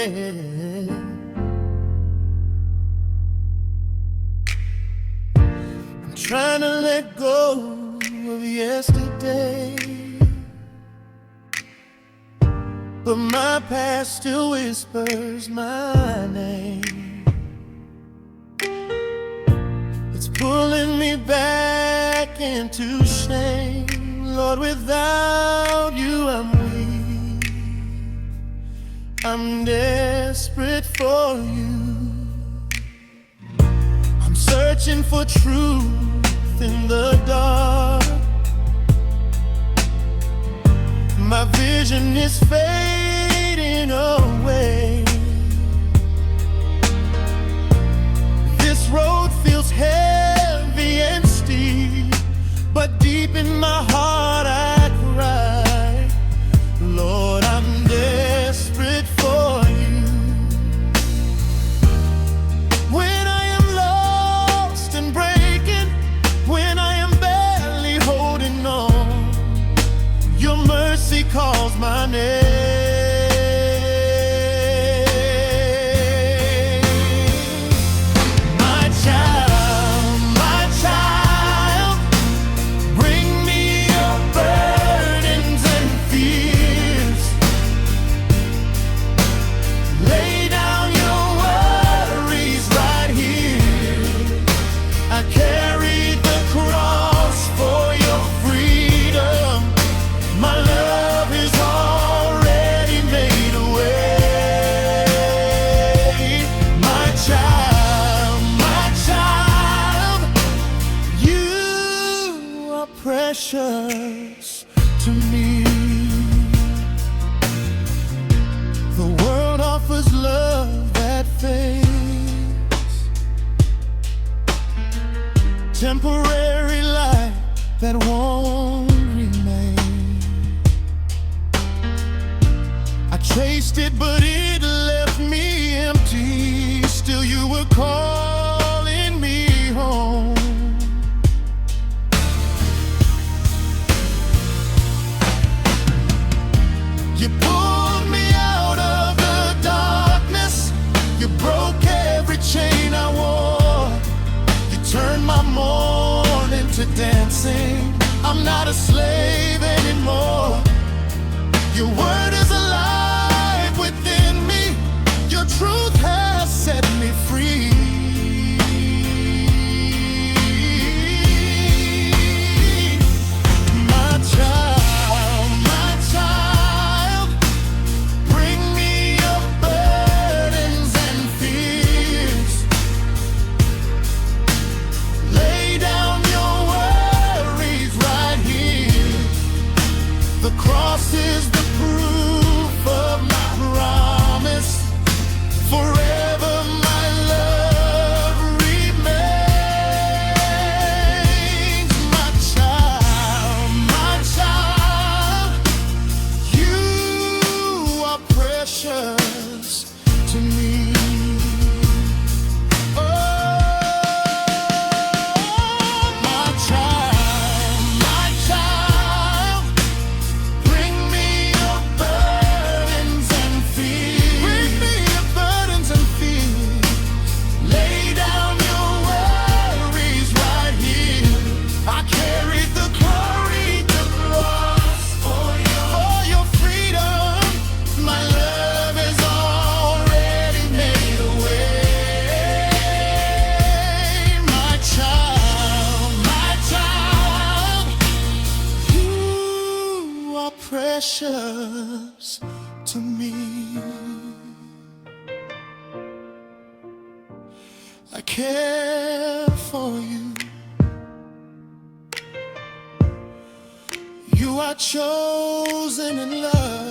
I'm trying to let go of yesterday, but my past still whispers my name. It's pulling me back into shame. Lord, without you I'm weak, I'm desperate for you. I'm searching for truth in the dark. My vision is fading away. This road feels heavy and steep, but deep in my heart I cry, Lord, I'm desperate for you. When I am lost and breaking, when I am barely holding on, your mercy calls my name. Precious to me. The world offers love that fades, temporary light that won't remain. I chased it, but it left me empty. Still you were calling me home. You pulled me out of the darkness. You broke every chain I wore. You turned my mourning to dancing. I'm not a slave anymore. Your word is alive within me. Your truth has set me free. The cross is the proof of my promise. Forever my love remains. My child, you are precious to me. Precious to me. I care for you. You are chosen in love.